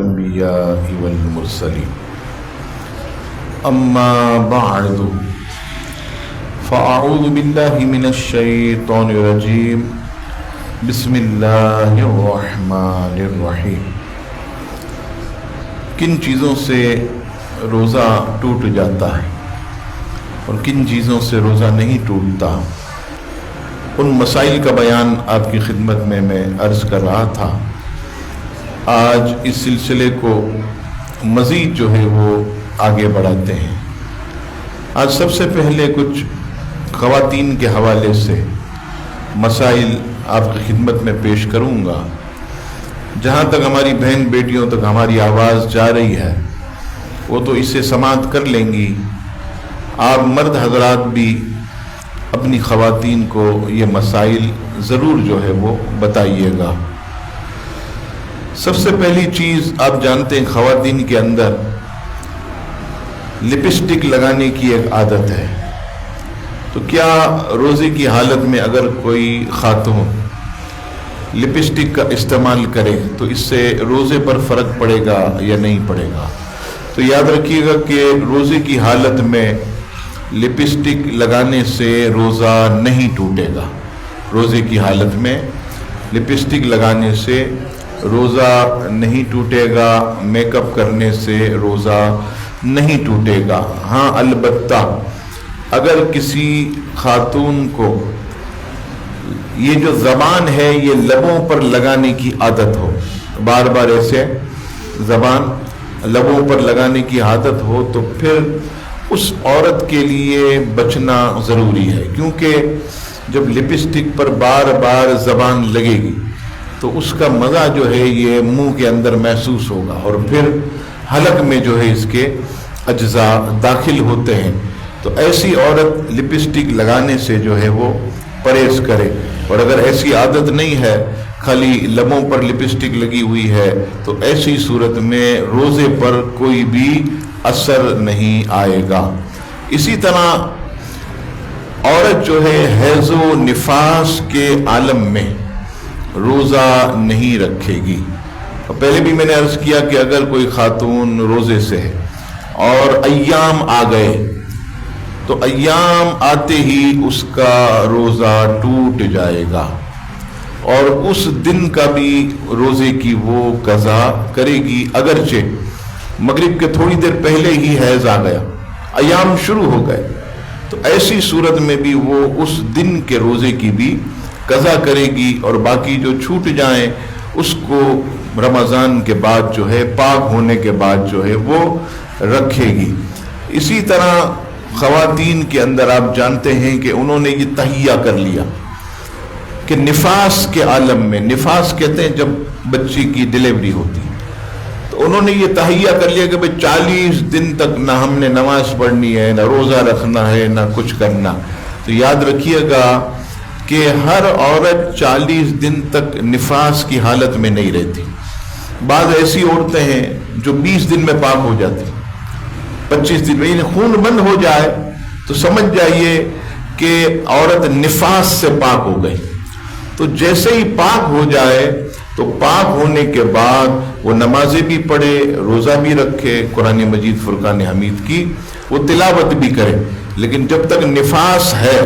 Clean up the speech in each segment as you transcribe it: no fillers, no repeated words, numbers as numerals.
الأنبياء والمرسلين أما بعد فأعوذ بالله من الشيطان الرجيم بسم اللہ الرحمن الرحیم۔ کن چیزوں سے روزہ ٹوٹ جاتا ہے اور کن چیزوں سے روزہ نہیں ٹوٹتا، ان مسائل کا بیان آپ کی خدمت میں عرض کر رہا تھا۔ آج اس سلسلے کو مزید جو ہے وہ آگے بڑھاتے ہیں۔ آج سب سے پہلے کچھ خواتین کے حوالے سے مسائل آپ کی خدمت میں پیش کروں گا۔ جہاں تک ہماری بہن بیٹیوں تک ہماری آواز جا رہی ہے وہ تو اسے سماعت کر لیں گی۔ آپ مرد حضرات بھی اپنی خواتین کو یہ مسائل ضرور جو ہے وہ بتائیے گا۔ سب سے پہلی چیز آپ جانتے ہیں خواتین کے اندر لپسٹک لگانے کی ایک عادت ہے۔ تو کیا روزے کی حالت میں اگر کوئی خاتون لپسٹک کا استعمال کرے تو اس سے روزے پر فرق پڑے گا یا نہیں پڑے گا؟ تو یاد رکھیے گا کہ روزے کی حالت میں لپسٹک لگانے سے روزہ نہیں ٹوٹے گا۔ روزے کی حالت میں لپسٹک لگانے سے روزہ نہیں ٹوٹے گا، میک اپ کرنے سے روزہ نہیں ٹوٹے گا۔ ہاں البتہ اگر کسی خاتون کو یہ جو زبان ہے یہ لبوں پر لگانے کی عادت ہو، بار بار ایسے زبان لبوں پر لگانے کی عادت ہو، تو پھر اس عورت کے لیے بچنا ضروری ہے، کیونکہ جب لپسٹک پر بار بار زبان لگے گی تو اس کا مزہ جو ہے یہ منہ کے اندر محسوس ہوگا اور پھر حلق میں جو ہے اس کے اجزاء داخل ہوتے ہیں۔ تو ایسی عورت لپسٹک لگانے سے جو ہے وہ پرہیز کرے، اور اگر ایسی عادت نہیں ہے، خالی لبوں پر لپسٹک لگی ہوئی ہے، تو ایسی صورت میں روزے پر کوئی بھی اثر نہیں آئے گا۔ اسی طرح عورت جو ہے حیض و نفاس کے عالم میں روزہ نہیں رکھے گی۔ پہلے بھی میں نے عرض کیا کہ اگر کوئی خاتون روزے سے ہے اور ایام آ گئے تو ایام آتے ہی اس کا روزہ ٹوٹ جائے گا، اور اس دن کا بھی روزے کی وہ قضا کرے گی، اگرچہ مغرب کے تھوڑی دیر پہلے ہی حیض آ گیا، ایام شروع ہو گئے، تو ایسی صورت میں بھی وہ اس دن کے روزے کی بھی قضا کرے گی، اور باقی جو چھوٹ جائیں اس کو رمضان کے بعد جو ہے پاک ہونے کے بعد جو ہے وہ رکھے گی۔ اسی طرح خواتین کے اندر آپ جانتے ہیں کہ انہوں نے یہ تہیہ کر لیا کہ نفاس کے عالم میں، نفاس کہتے ہیں جب بچی کی ڈیلیوری ہوتی ہے، تو انہوں نے یہ تہیہ کر لیا کہ بھئی 40 دن تک نہ ہم نے نماز پڑھنی ہے، نہ روزہ رکھنا ہے، نہ کچھ کرنا۔ تو یاد رکھیے گا کہ ہر عورت 40 دن تک نفاس کی حالت میں نہیں رہتی۔ بعض ایسی عورتیں ہیں جو 20 دن میں پاک ہو جاتی، 25 دن میں، یعنی خون بند ہو جائے تو سمجھ جائیے کہ عورت نفاس سے پاک ہو گئی۔ تو جیسے ہی پاک ہو جائے تو پاک ہونے کے بعد وہ نمازیں بھی پڑھے، روزہ بھی رکھے، قرآن مجید فرقان حمید کی وہ تلاوت بھی کرے، لیکن جب تک نفاس ہے،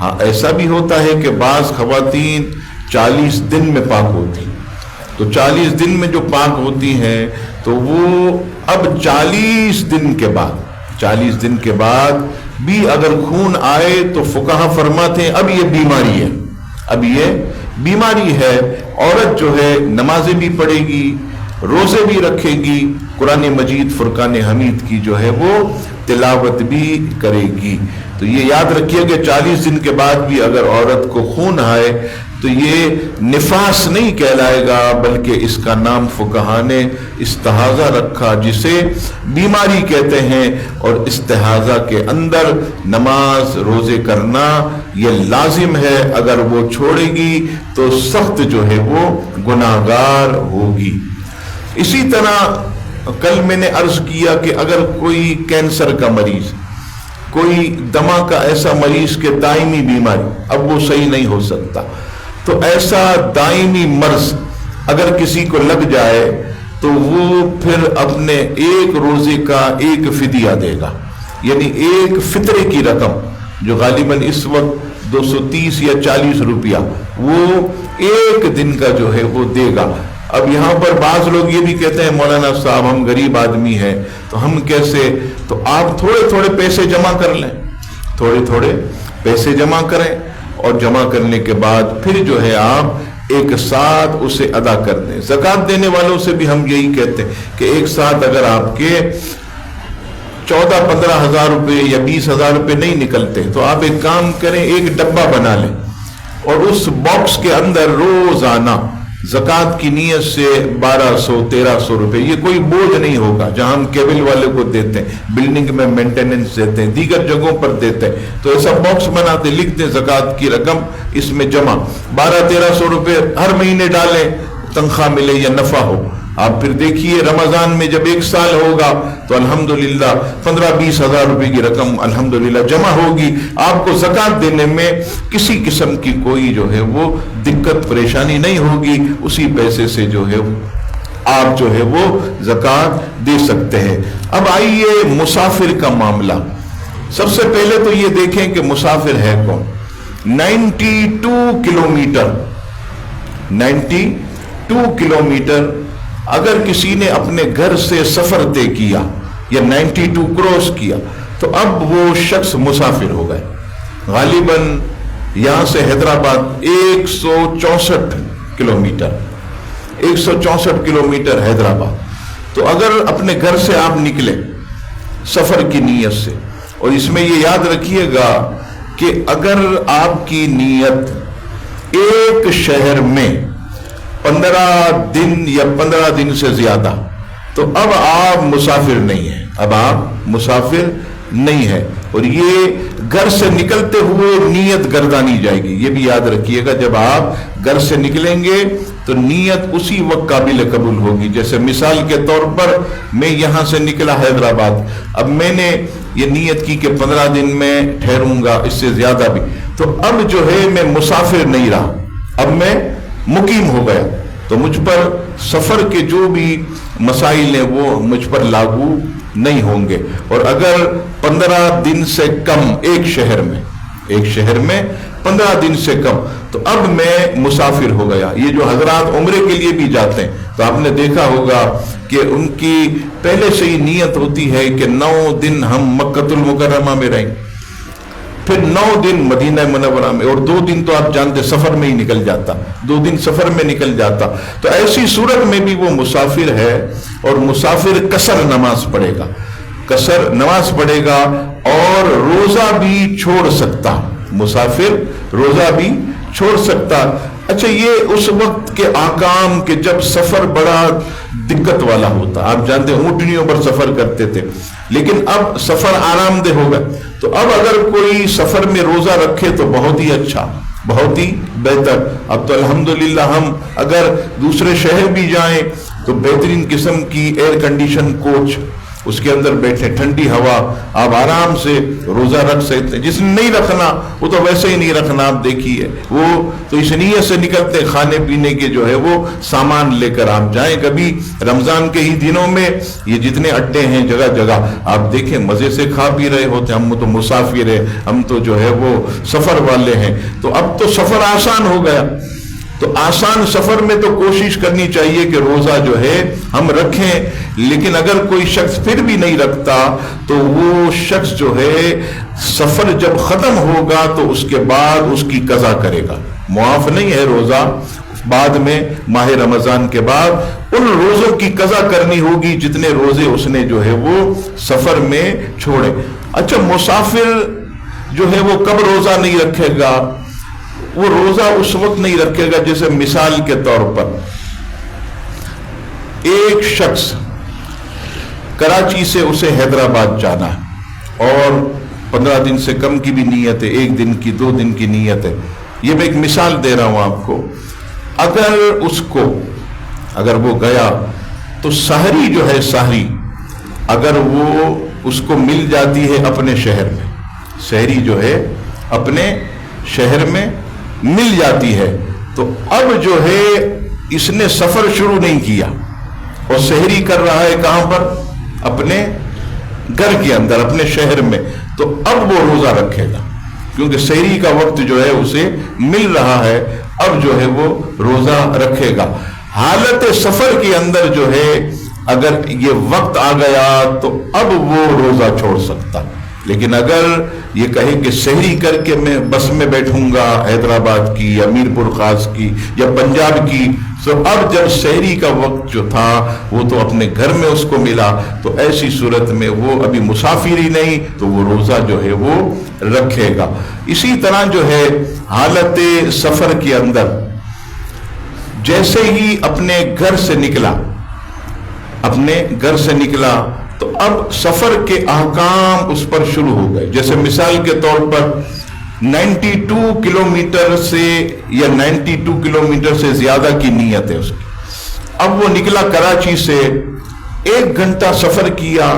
ہاں ایسا بھی ہوتا ہے کہ بعض خواتین 40 دن میں پاک ہوتی، تو 40 دن میں جو پاک ہوتی ہیں تو وہ اب 40 دن کے بعد بھی اگر خون آئے تو فقہا فرماتے ہیں اب یہ بیماری ہے، عورت جو ہے نمازیں بھی پڑھے گی، روزے بھی رکھے گی، قرآن مجید فرقان حمید کی جو ہے وہ تلاوت بھی کرے گی۔ تو یہ یاد رکھیے کہ 40 دن کے بعد بھی اگر عورت کو خون آئے تو یہ نفاس نہیں کہلائے گا، بلکہ اس کا نام فقہا نے استحاضہ رکھا، جسے بیماری کہتے ہیں، اور استحاضہ کے اندر نماز روزے کرنا یہ لازم ہے، اگر وہ چھوڑے گی تو سخت جو ہے وہ گناہگار ہوگی۔ اسی طرح کل میں نے عرض کیا کہ اگر کوئی کینسر کا مریض، کوئی دمہ کا ایسا مریض کہ دائمی بیماری، اب وہ صحیح نہیں ہو سکتا، تو ایسا دائمی مرض اگر کسی کو لگ جائے تو وہ پھر اپنے ایک روزے کا ایک فدیہ دے گا، یعنی ایک فطرے کی رقم جو غالباً اس وقت 230 یا 40 روپیہ، وہ ایک دن کا جو ہے وہ دے گا۔ اب یہاں پر بعض لوگ یہ بھی کہتے ہیں مولانا صاحب ہم غریب آدمی ہیں تو ہم کیسے، تو آپ تھوڑے تھوڑے پیسے جمع کر لیں، تھوڑے تھوڑے پیسے جمع کریں، اور جمع کرنے کے بعد پھر جو ہے آپ ایک ساتھ اسے ادا کر دیں۔ زکوٰۃ دینے والوں سے بھی ہم یہی کہتے ہیں کہ ایک ساتھ اگر آپ کے 14-15 ہزار روپے یا 20 ہزار روپے نہیں نکلتے تو آپ ایک کام کریں، ایک ڈبہ بنا لیں اور اس باکس کے اندر روزانہ زکوٰۃ کی نیت سے 1200-1300 روپے، یہ کوئی بوجھ نہیں ہوگا، جہاں ہم کیبل والے کو دیتے ہیں، بلڈنگ میں مینٹیننس دیتے ہیں، دیگر جگہوں پر دیتے ہیں، تو ایسا باکس بناتے لکھ دیں زکوٰۃ کی رقم اس میں جمع، 1200-1300 روپے ہر مہینے ڈالیں، تنخواہ ملے یا نفع ہو۔ آپ پھر دیکھیے رمضان میں جب 1 سال ہوگا تو الحمدللہ 15-20 ہزار روپے کی رقم الحمدللہ جمع ہوگی، آپ کو زکوٰۃ دینے میں کسی قسم کی کوئی جو ہے وہ دقت پریشانی نہیں ہوگی، اسی پیسے سے جو ہے آپ جو ہے وہ زکوٰۃ دے سکتے ہیں۔ اب آئیے مسافر کا معاملہ، سب سے پہلے تو یہ دیکھیں کہ مسافر ہے کون۔ 92 کلومیٹر اگر کسی نے اپنے گھر سے سفر طے کیا یا 92 کراس کیا تو اب وہ شخص مسافر ہو گئے۔ غالباً یہاں سے حیدرآباد 164 کلومیٹر حیدرآباد، تو اگر اپنے گھر سے آپ نکلے سفر کی نیت سے، اور اس میں یہ یاد رکھیے گا کہ اگر آپ کی نیت ایک شہر میں 15 دن یا 15 دن سے زیادہ، تو اب آپ مسافر نہیں ہیں، اب آپ مسافر نہیں ہیں، اور یہ گھر سے نکلتے ہوئے نیت گردانی جائے گی، یہ بھی یاد رکھیے گا۔ جب آپ گھر سے نکلیں گے تو نیت اسی وقت قابل قبول ہوگی۔ جیسے مثال کے طور پر میں یہاں سے نکلا حیدرآباد، اب میں نے یہ نیت کی کہ 15 دن میں ٹھہروں گا، اس سے زیادہ بھی، تو اب جو ہے میں مسافر نہیں رہا، اب میں مقیم ہو گیا، تو مجھ پر سفر کے جو بھی مسائل ہیں وہ مجھ پر لاگو نہیں ہوں گے۔ اور اگر 15 دن سے کم ایک شہر میں 15 دن سے کم، تو اب میں مسافر ہو گیا۔ یہ جو حضرات عمرے کے لیے بھی جاتے ہیں تو آپ نے دیکھا ہوگا کہ ان کی پہلے سے ہی نیت ہوتی ہے کہ 9 دن ہم مکۃ المکرمہ میں رہیں، پھر 9 دن مدینہ منورہ میں، اور 2 دن تو آپ جانتے سفر میں ہی نکل جاتا، 2 دن سفر میں نکل جاتا۔ تو ایسی صورت میں بھی وہ مسافر ہے، اور مسافر قصر نماز پڑھے گا اور روزہ بھی چھوڑ سکتا، مسافر روزہ بھی چھوڑ سکتا۔ اچھا، یہ اس وقت کے آکام کہ جب سفر بڑا دقت والا ہوتا، آپ جانتے اونٹنیوں پر سفر کرتے تھے، لیکن اب سفر آرام دہ ہوگا، تو اب اگر کوئی سفر میں روزہ رکھے تو بہت ہی اچھا، بہت ہی بہتر۔ اب تو الحمدللہ ہم اگر دوسرے شہر بھی جائیں تو بہترین قسم کی ایئر کنڈیشن کوچ، اس کے اندر بیٹھے، ٹھنڈی ہوا، آپ آرام سے روزہ رکھ سکتے ہیں۔ جس نے نہیں رکھنا وہ تو ویسے ہی نہیں رکھنا، آپ دیکھیے وہ تو اس نیت سے نکلتے کھانے پینے کے جو ہے وہ سامان لے کر آپ جائیں۔ کبھی رمضان کے ہی دنوں میں یہ جتنے اڈے ہیں جگہ جگہ آپ دیکھیں مزے سے کھا پی رہے ہوتے، ہم تو مسافر ہیں، ہم تو جو ہے وہ سفر والے ہیں، تو اب تو سفر آسان ہو گیا۔ تو آسان سفر میں تو کوشش کرنی چاہیے کہ روزہ جو ہے ہم رکھیں، لیکن اگر کوئی شخص پھر بھی نہیں رکھتا تو وہ شخص جو ہے سفر جب ختم ہوگا تو اس کے بعد اس کی قضا کرے گا، معاف نہیں ہے روزہ، بعد میں ماہ رمضان کے بعد ان روزوں کی قضا کرنی ہوگی جتنے روزے اس نے جو ہے وہ سفر میں چھوڑے۔ اچھا، مسافر جو ہے وہ کب روزہ نہیں رکھے گا؟ وہ روزہ اس وقت نہیں رکھے گا، جیسے مثال کے طور پر ایک شخص کراچی سے اسے حیدرآباد جانا ہے اور 15 دن سے کم کی بھی نیت ہے، 1 دن کی 2 دن کی نیت ہے، یہ میں ایک مثال دے رہا ہوں آپ کو۔ اگر وہ گیا تو سحری جو ہے، سحری اگر وہ اس کو مل جاتی ہے اپنے شہر میں، سحری جو ہے اپنے شہر میں مل جاتی ہے، تو اب جو ہے اس نے سفر شروع نہیں کیا، اور سحری کر رہا ہے کہاں پر؟ اپنے گھر کے اندر، اپنے شہر میں، تو اب وہ روزہ رکھے گا، کیونکہ سحری کا وقت جو ہے اسے مل رہا ہے، اب جو ہے وہ روزہ رکھے گا۔ حالت سفر کے اندر جو ہے اگر یہ وقت آ گیا تو اب وہ روزہ چھوڑ سکتا، لیکن اگر یہ کہے کہ سحری کر کے میں بس میں بیٹھوں گا حیدرآباد کی یا میر پور خاص کی یا پنجاب کی، تو اب جب سحری کا وقت جو تھا وہ تو اپنے گھر میں اس کو ملا، تو ایسی صورت میں وہ ابھی مسافر ہی نہیں، تو وہ روزہ جو ہے وہ رکھے گا۔ اسی طرح جو ہے حالت سفر کے اندر جیسے ہی اپنے گھر سے نکلا تو اب سفر کے احکام اس پر شروع ہو گئے۔ جیسے مثال کے طور پر 92 کلومیٹر سے یا 92 کلومیٹر سے زیادہ کی نیت ہے اس کی، اب وہ نکلا کراچی سے، 1 گھنٹہ سفر کیا،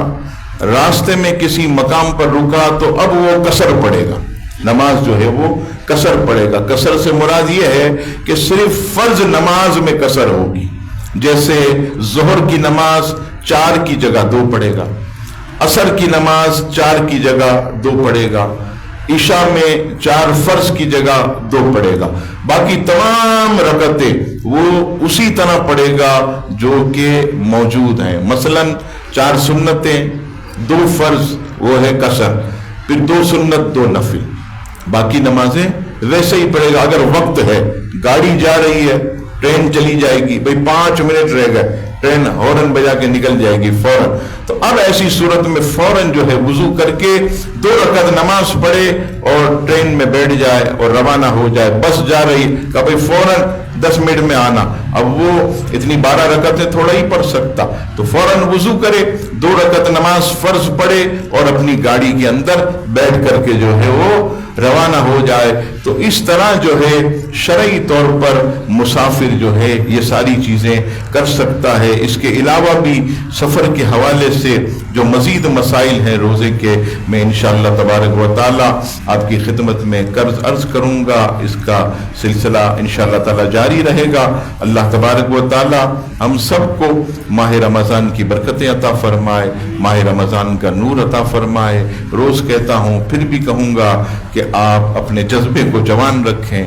راستے میں کسی مقام پر رکا، تو اب وہ قصر پڑے گا، نماز جو ہے وہ قصر پڑے گا۔ قصر سے مراد یہ ہے کہ صرف فرض نماز میں قصر ہوگی، جیسے ظہر کی نماز 4 کی جگہ 2 پڑھے گا، عصر کی نماز 4 کی جگہ 2 پڑھے گا، عشاء میں 4 فرض کی جگہ 2 پڑھے گا، باقی تمام رکعتیں وہ اسی طرح پڑھے گا جو کہ موجود ہیں۔ مثلا 4 سنتیں، 2 فرض وہ ہے قصر، پھر 2 سنت 2 نفل، باقی نمازیں ویسے ہی پڑھے گا۔ اگر وقت ہے، گاڑی جا رہی ہے، ٹرین چلی جائے گی، بھئی 5 منٹ رہ گئے، ٹرین ہارن بجا کے نکل جائے گی فوراً، تو اب ایسی صورت میں فوراً جو ہے وضو کر کے 2 رکعت نماز پڑھے اور ٹرین میں بیٹھ جائے اور روانہ ہو جائے۔ بس جا رہی کہ بھئی فوراً 10 منٹ میں آنا، اب وہ اتنی 12 رکعتیں تھوڑا ہی پڑھ سکتا، تو فوراً وضو کرے، 2 رکعت نماز فرض پڑھے اور اپنی گاڑی کے اندر بیٹھ کر کے جو ہے وہ روانہ ہو جائے۔ تو اس طرح جو ہے شرعی طور پر مسافر جو ہے یہ ساری چیزیں کر سکتا ہے۔ اس کے علاوہ بھی سفر کے حوالے سے جو مزید مسائل ہیں روزے کے، میں انشاءاللہ تبارک و تعالی آپ کی خدمت میں عرض کروں گا، اس کا سلسلہ انشاءاللہ تعالی جاری رہے گا۔ اللہ تبارک و تعالی ہم سب کو ماہ رمضان کی برکتیں عطا فرمائے، ماہ رمضان کا نور عطا فرمائے۔ روز کہتا ہوں، پھر بھی کہوں گا کہ آپ اپنے جذبے کو جوان رکھیں۔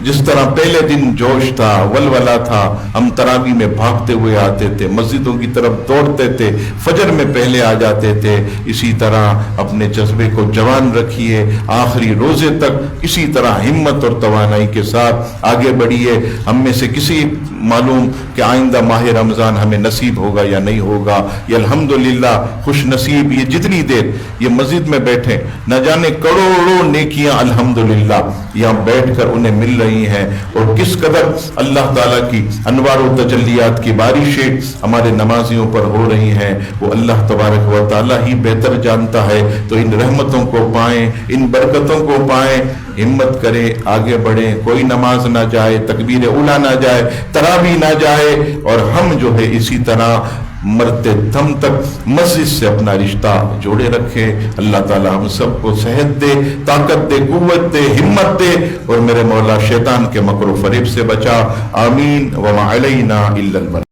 جس طرح پہلے دن جوش تھا، ولولہ تھا، ہم تراویح میں بھاگتے ہوئے آتے تھے، مسجدوں کی طرف دوڑتے تھے، فجر میں پہلے آ جاتے تھے، اسی طرح اپنے جذبے کو جوان رکھیے، آخری روزے تک اسی طرح ہمت اور توانائی کے ساتھ آگے بڑھیے۔ ہم میں سے کسی معلوم کہ آئندہ ماہ رمضان ہمیں نصیب ہوگا یا نہیں ہوگا، یہ الحمدللہ خوش نصیب، یہ جتنی دیر یہ مسجد میں بیٹھے، نہ جانے کروڑوں نیکیاں الحمدللہ یہاں بیٹھ کر انہیں مل رہی ہیں، اور کس قدر اللہ تعالیٰ کی انوار و تجلیات کی بارشیں ہمارے نمازیوں پر ہو رہی ہیں، وہ اللہ تبارک و تعالیٰ ہی بہتر جانتا ہے۔ تو ان رحمتوں کو پائیں، ان برکتوں کو پائیں، ہمت کریں، آگے بڑھیں، کوئی نماز نہ جائے، تکبیر اولیٰ نہ جائے، تراویح نہ جائے، اور ہم جو ہے اسی طرح مرتے دم تک مسجد سے اپنا رشتہ جوڑے رکھے۔ اللہ تعالی ہم سب کو صحت دے، طاقت دے، قوت دے، ہمت دے، اور میرے مولا شیطان کے مکر و فریب سے بچا۔ آمین۔ وما علینا الا البلاغ۔